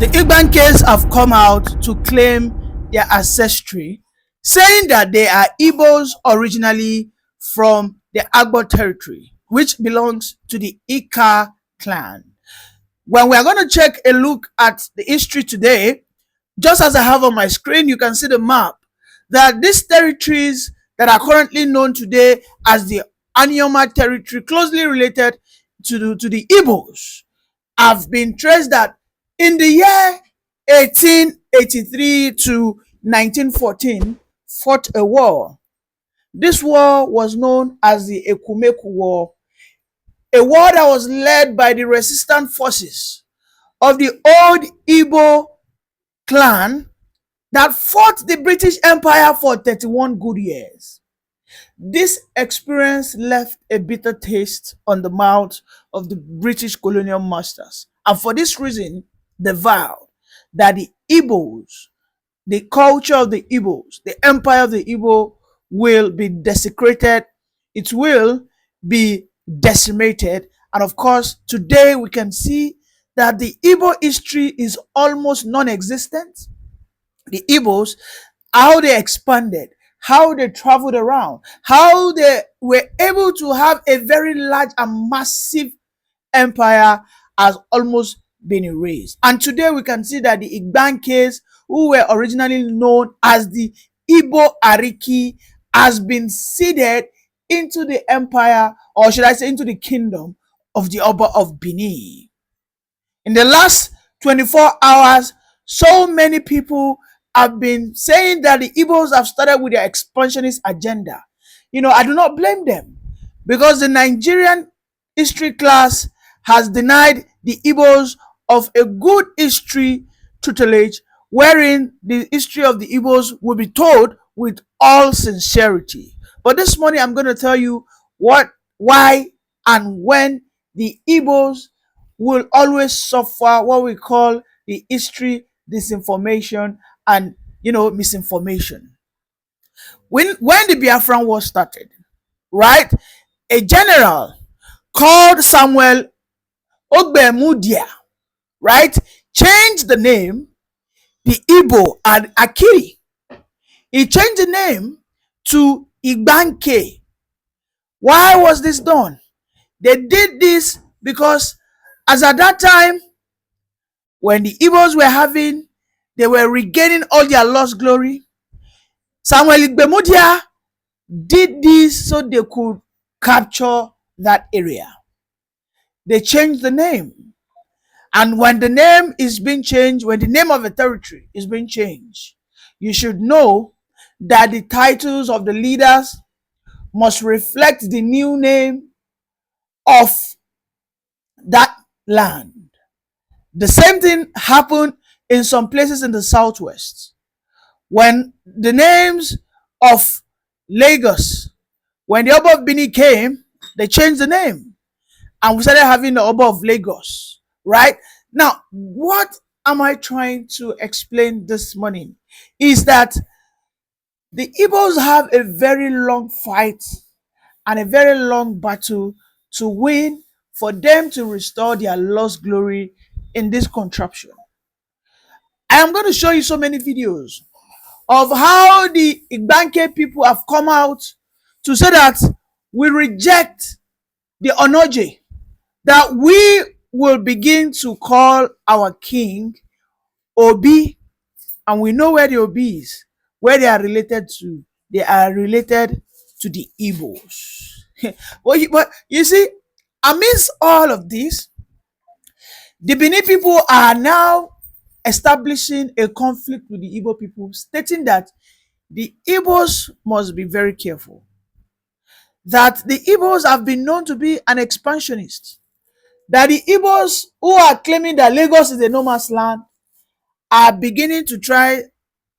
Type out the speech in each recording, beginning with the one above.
The Igbanke have come out to claim their ancestry, saying that they are Igbos originally from the Igbos territory, which belongs to the Ika clan. When we are going to check a look at the history today, just as I have on my screen, you can see the map that these territories that are currently known today as the Anyoma territory, closely related to the Igbos, have been traced that in the year 1883 to 1914 fought a war. This war was known as the Ekumeku War, a war that was led by the resistant forces of the old Igbo clan that fought the British Empire for 31 good years. This experience left a bitter taste on the mouth of the British colonial masters. And for this reason, they vowed that the Igbos, the culture of the Igbos, the empire of the Igbo will be desecrated, it will be decimated. And of course, today we can see that the Igbo history is almost non-existent. The Igbos, how they expanded, how they traveled around, how they were able to have a very large and massive empire has almost been erased. And today we can see that the Igbankes, who were originally known as the Igbo Ariki, has been seeded into the empire, or should I say into the kingdom of the Oba of Bini. In the last 24 hours, so many people have been saying that the Igbos have started with their expansionist agenda. I do not blame them, because the Nigerian history class has denied the Igbos of a good history tutelage, wherein the history of the Igbos will be told with all sincerity. But this morning I'm going to tell you what, why, and when the Igbos will always suffer what we call the history disinformation and misinformation. When the Biafran war started, right, a general called Samuel Ogbemudia, right, changed the name, the Igbo and Akiri. He changed the name to Igbanke. Why was this done? They did this because, as at that time, when the Igbos they were regaining all their lost glory. Samuel Igbemudia did this so they could capture that area. They changed the name. And when the name is being changed, when the name of a territory is being changed, you should know that the titles of the leaders must reflect the new name of that land. The same thing happened in some places in the southwest. When the names of Lagos, when the Oba of Bini came, they changed the name. And we started having the Oba of Lagos, right? Now, what am I trying to explain this morning? Is that the Igbos have a very long fight and a very long battle to win for them to restore their lost glory in this contraption. I am going to show you so many videos of how the Igbanke people have come out to say that we reject the Onoje, that we will begin to call our king Obi, and we know where the Obi is, where they are related to. They are related to the Igbos. But you see, amidst all of this, the Bini people are now establishing a conflict with the Igbo people, stating that the Igbos must be very careful. That the Igbos have been known to be an expansionist. That the Igbos who are claiming that Lagos is a no man's land are beginning to try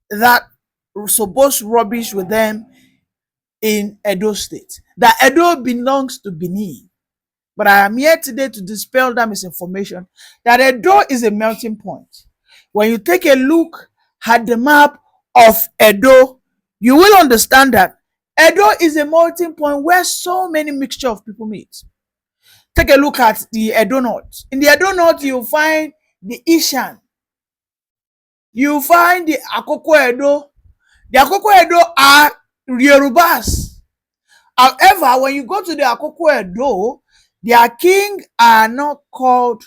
that supposed rubbish with them in Edo State. That Edo belongs to Bini. But I am here today to dispel that misinformation, that Edo is a melting point. When you take a look at the map of Edo, you will understand that Edo is a melting point where so many mixture of people meet. Take a look at the Edo North. In the Edo North, you'll find the Ishan, you find the Akoko Edo. The Akoko Edo are Yorubas. However, when you go to the Akoko Edo, their king are not called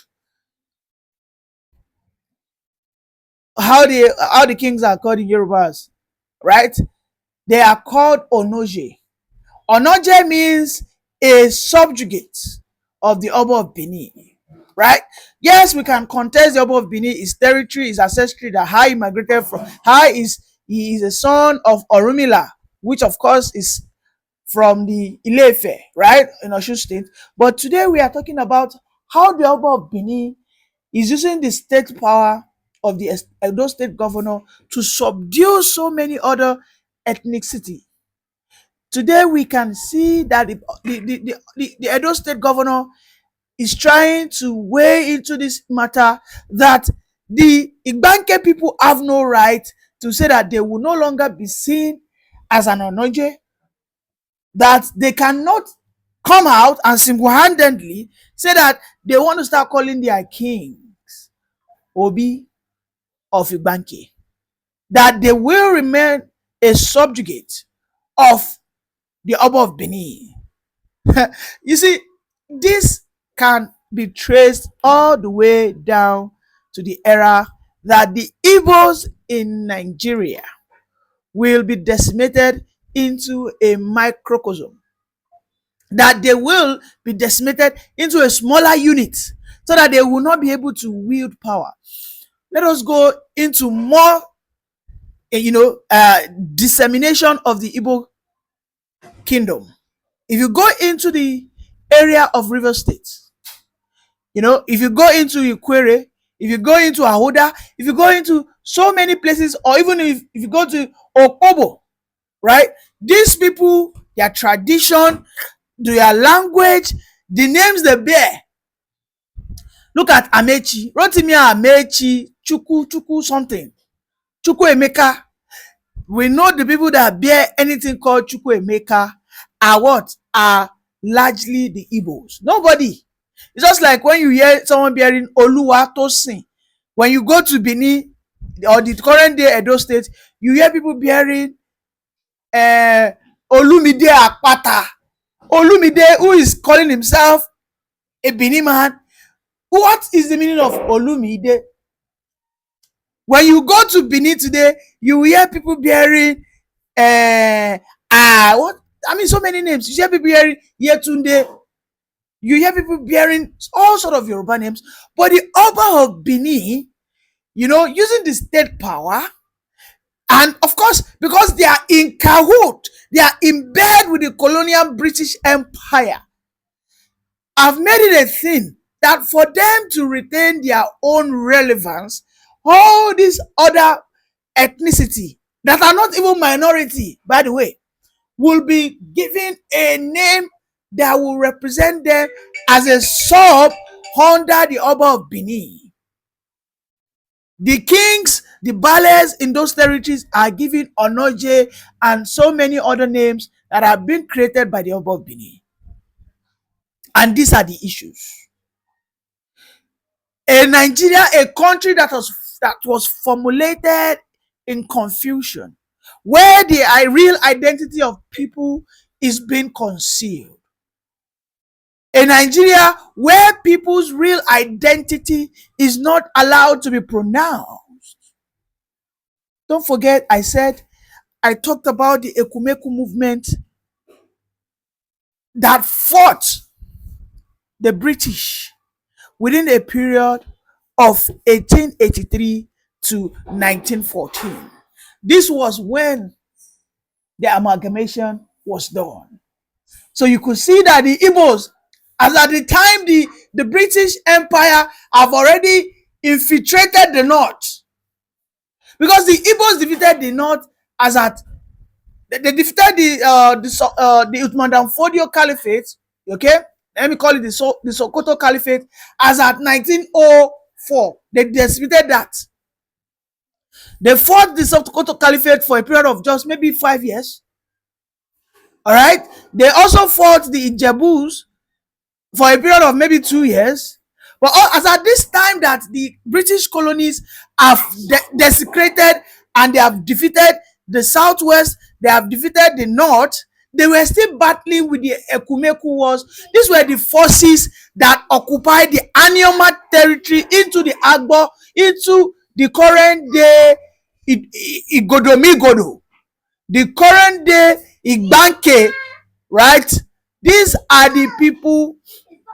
how the kings are called in Yorubas, right? They are called Onoje. Onoje means a subjugate of the Oba of Bini, right? Yes, we can contest the Oba of Bini, his territory, his ancestry, that how he migrated from, he is a son of Orumila, which of course is from the Ile-Ife, right, in Osun State. But today we are talking about how the Oba of Bini is using the state power of the Edo State governor to subdue so many other ethnicity. Today we can see that the Edo State governor is trying to weigh into this matter that the Igbanke people have no right to say that they will no longer be seen as an Onoje, that they cannot come out and single-handedly say that they want to start calling their kings Obi of Igbanke, that they will remain a subjugate of the Oba of Benin. You see, this can be traced all the way down to the era that the Igbos in Nigeria will be decimated into a microcosm, that they will be decimated into a smaller unit so that they will not be able to wield power. Let us go into more dissemination of the Igbo kingdom. If you go into the area of River State, if you go into Ikwere, if you go into Ahoda, if you go into so many places, or even if you go to Okobo, right? These people, their tradition, their language, the names they bear. Look at Amechi, Rotimi Amechi, Chukwu something, Chukwu Emeka. We know the people that bear anything called Chukwu Emeka are what? Are largely the Igbos. Nobody. It's just like when you hear someone bearing Oluwa Tosin. When you go to Bini or the current day Edo State, you hear people bearing Olumide Akpata. Olumide, who is calling himself a Bini man. What is the meaning of Olumide? When you go to Bini today, you hear people bearing what? I mean, so many names. You hear people bearing Yetunde. You hear people bearing all sort of Yoruba names. But the Oba of Bini, using the state power, and of course, because they are in cahoot, they are in bed with the colonial British Empire, have made it a thing that for them to retain their own relevance, all these other ethnicity that are not even minority, by the way, will be given a name that will represent them as a sub under the Oba of Bini. The kings, the bales in those territories are given Onoje and so many other names that have been created by the Oba of Bini. And these are the issues. In Nigeria, a country that was formulated in confusion, where the real identity of people is being concealed. A Nigeria where people's real identity is not allowed to be pronounced. Don't forget, I talked about the Ekumeku movement that fought the British within a period of 1883 to 1914. This was when the amalgamation was done. So you could see that the Igbos, as at the time the British Empire have already infiltrated the North, because the Igbos defeated the North as at they defeated the Uthman Fodio Caliphate. Okay, let me call it the Sokoto Caliphate as at 1904. They defeated that. They fought the Sokoto Caliphate for a period of just maybe 5 years. All right. They also fought the Ijebus for a period of maybe 2 years. But as at this time that the British colonies have desecrated and they have defeated the southwest, they have defeated the north, they were still battling with the Ekumeku wars. These were the forces that occupied the Anioma territory into the Agbo, into the current day Igodomigodo, the current day Igbanke, right? These are the people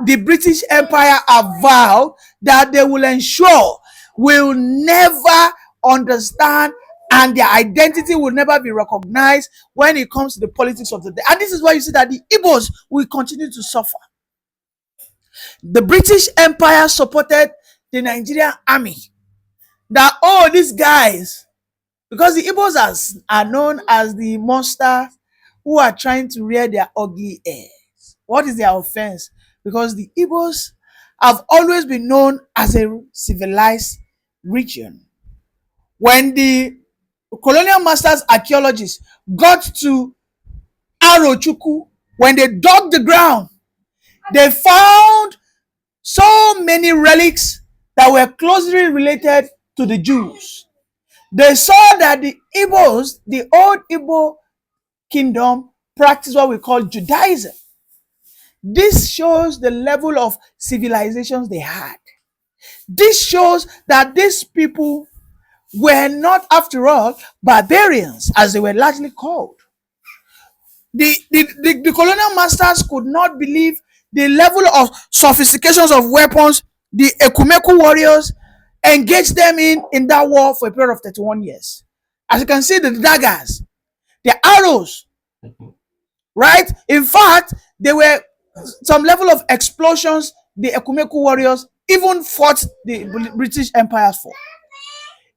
the British Empire have vowed that they will ensure will never understand, and their identity will never be recognized when it comes to the politics of the day. And this is why you see that the Igbos will continue to suffer. The British Empire supported the Nigerian army. That, oh, these guys, because the Igbos are known as the monsters who are trying to rear their ugly heirs. What is their offense? Because the Igbos have always been known as a civilized region. When the colonial masters archaeologists got to Arochukwu, when they dug the ground, they found so many relics that were closely related to the Jews. They saw that the Igbos, the old Igbo kingdom, practiced what we call Judaism. This shows the level of civilizations they had. This shows that these people were not, after all, barbarians, as they were largely called. The colonial masters could not believe the level of sophistications of weapons the Ekumeku warriors engaged them in that war for a period of 31 years. As you can see, the daggers, the arrows, right? In fact, there were some level of explosions the Ekumeku warriors even fought the British Empire for.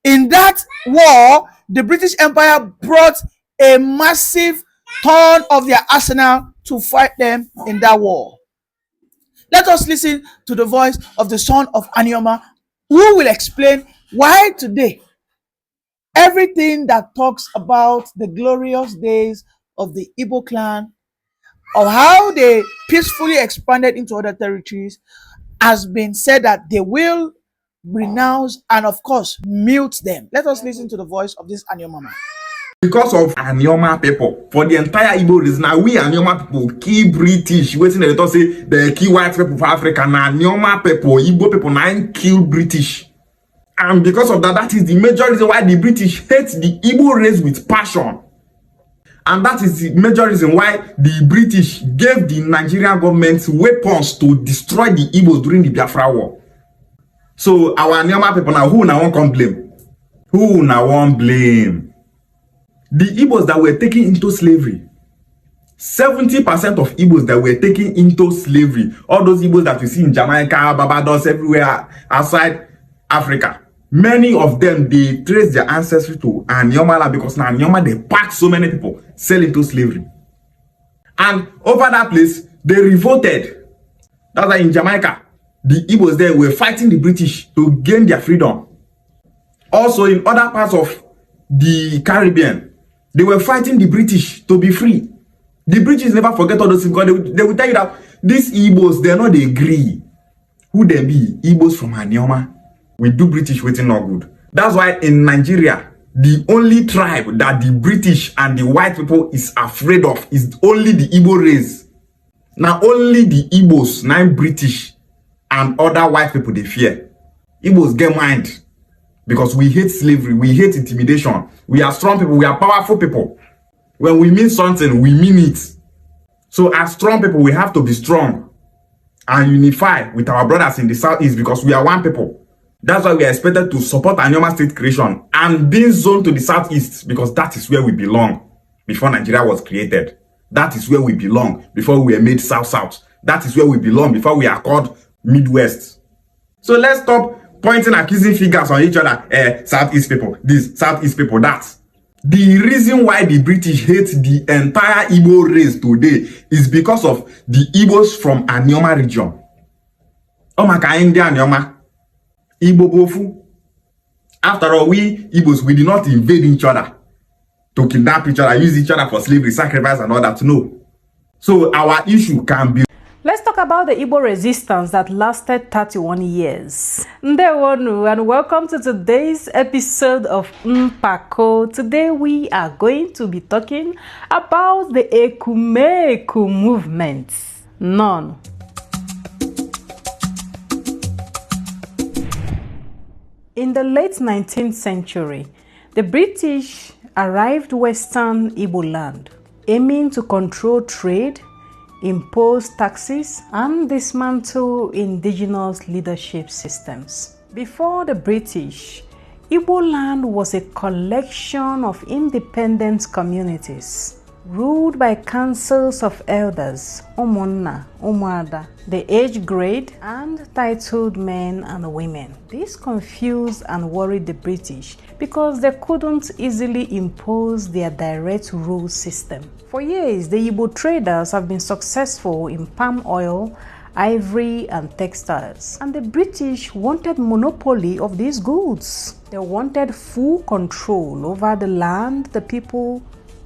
In that war, the British Empire brought a massive ton of their arsenal to fight them in that war. Let us listen to the voice of the son of Anioma, who will explain why today everything that talks about the glorious days of the Igbo clan, of how they peacefully expanded into other territories, has been said that they will renounce and, of course, mute them. Let us listen to the voice of this Anioma man. Because of Anioma people, for the entire Igbo reason, now we Anioma people key British, waiting they don't say the key white people for Africa, now Anioma people, Igbo people, now kill British. And because of that, that is the major reason why the British hate the Igbo race with passion. And that is the major reason why the British gave the Nigerian government weapons to destroy the Igbos during the Biafra War. So our Anioma people now, who now won't blame? Who now won't blame? The Igbos that were taken into slavery, 70% of Igbos that were taken into slavery, all those Igbos that we see in Jamaica, Barbados, everywhere outside Africa, many of them, they trace their ancestry to Anioma because now Anioma, they pack so many people, sell into slavery. And over that place, they revolted. That's why in Jamaica, the Igbos there were fighting the British to gain their freedom. Also in other parts of the Caribbean, they were fighting the British to be free. The British never forget all those things because they will tell you that these Igbos, they're not, they agree. Who they be? Igbos from Anioma. We do British waiting not good. That's why in Nigeria, the only tribe that the British and the white people is afraid of is only the Igbo race. Now only the Igbos, now British and other white people they fear. Igbos get mind. Because we hate slavery, we hate intimidation. We are strong people, we are powerful people. When we mean something, we mean it. So as strong people, we have to be strong and unify with our brothers in the southeast because we are one people. That's why we are expected to support Anioma state creation and being zoned to the southeast because that is where we belong before Nigeria was created. That is where we belong before we were made south-south. That is where we belong before we are called Midwest. So let's stop pointing accusing fingers on each other. Southeast people, this, Southeast people, that. The reason why the British hate the entire Igbo race today is because of the Igbos from Anioma region. Omaka India Anioma. Igbo bofu. After all, we Igbos, we did not invade each other to kidnap each other, use each other for slavery, sacrifice and all that. No. So our issue can be... Let's talk about the Igbo resistance that lasted 31 years. Ndewonu, and welcome to today's episode of Mpako. Today we are going to be talking about the Ekumeku movement. None. In the late 19th century, the British arrived western Igbo land, aiming to control trade, impose taxes, and dismantle indigenous leadership systems. Before the British, Igbo land was a collection of independent communities ruled by councils of elders, Umunna, Umuada, the age grade, and titled men and women. This confused and worried the British because they couldn't easily impose their direct rule system. For years, the Igbo traders have been successful in palm oil, ivory, and textiles, and the British wanted monopoly of these goods. They wanted full control over the land, the people,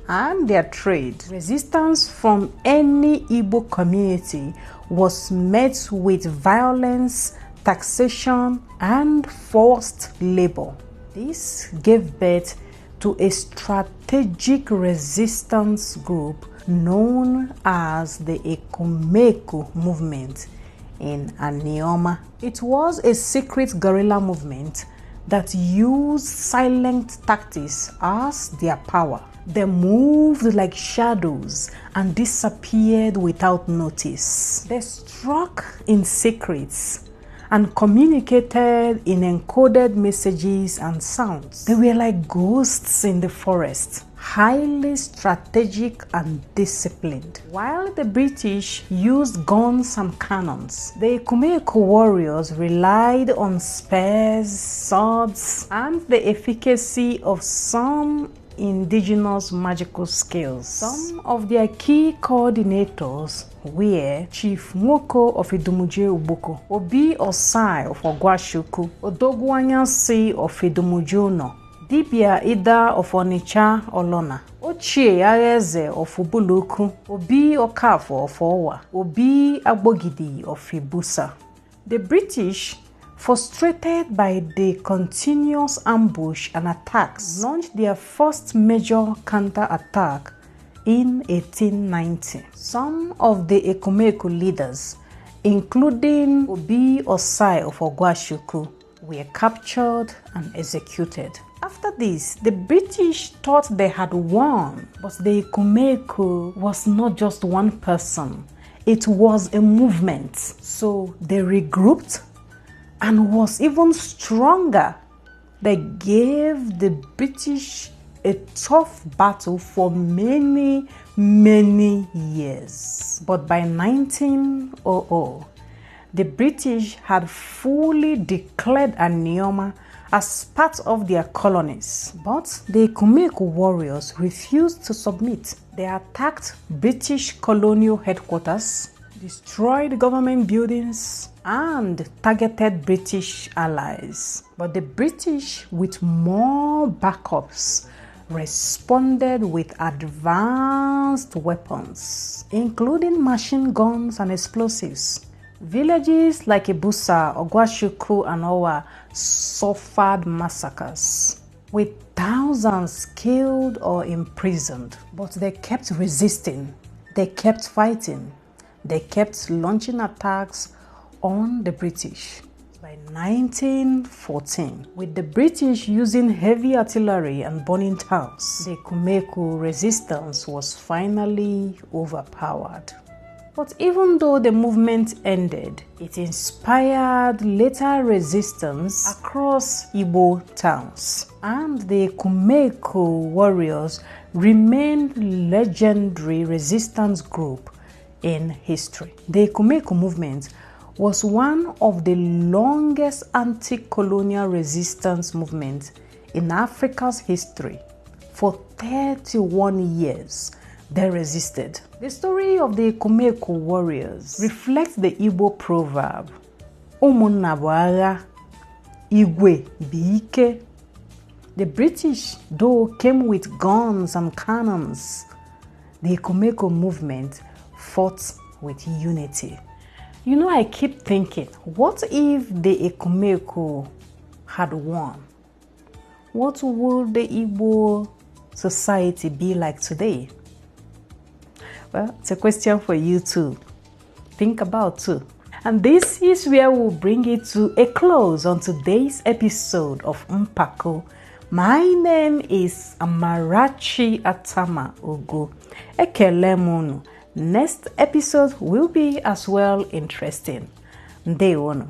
and their trade. Resistance from any Igbo community was met with violence, taxation, and forced labor. This gave birth to a strategic resistance group known as the Ekumeku movement in Anioma. It was a secret guerrilla movement that used silent tactics as their power. They moved like shadows and disappeared without notice. They struck in secrets and communicated in encoded messages and sounds. They were like ghosts in the forest, highly strategic and disciplined. While the British used guns and cannons, the Ekumeku warriors relied on spears, swords, and the efficacy of some indigenous magical skills. Some of their key coordinators were Chief Nwoko of Idumuje Uboko, Obi Osai of Ogwashuku, Odogwanyasi of Idumujono, Dibia Ida of Onitsha Olona, Ochie Areze of Ubuluku, Obi Okafo of Owa, Obi Agbogidi of Ibusa. The British, frustrated by the continuous ambush and attacks, launched their first major counter-attack in 1890. Some of the Ekumeku leaders, including Obi Osai of Ogwashuku, were captured and executed. After this, the British thought they had won, but the Ekumeku was not just one person. It was a movement. So they regrouped and was even stronger. They gave the British a tough battle for many years. But by 1900, the British had fully declared Anioma as part of their colonies. But the Ekumeku warriors refused to submit. They attacked British colonial headquarters, destroyed government buildings, and targeted British allies. But the British, with more backups, responded with advanced weapons, including machine guns and explosives. Villages like Ibusa, Ogwashuku, and Owa suffered massacres, with thousands killed or imprisoned. But they kept resisting, they kept fighting, they kept launching attacks on the British. By 1914, with the British using heavy artillery and burning towns, the Ekumeku resistance was finally overpowered. But even though the movement ended, it inspired later resistance across Igbo towns, and the Ekumeku warriors remained legendary resistance group in history. The Ekumeku movement was one of the longest anti-colonial resistance movements in Africa's history. For 31 years, they resisted. The story of the Ekumeku warriors reflects the Igbo proverb, Umunna bụ agha, Igwe bụ ike. The British, though, came with guns and cannons. The Ekumeku movement fought with unity. You know, I keep thinking, what if the Ekumeku had won? What would the Igbo society be like today? Well, it's a question for you to think about too. And this is where we'll bring it to a close on today's episode of Mpako. My name is Amarachi Atama Ogo. Ekelemunu. Next episode will be as well interesting. Ndewono.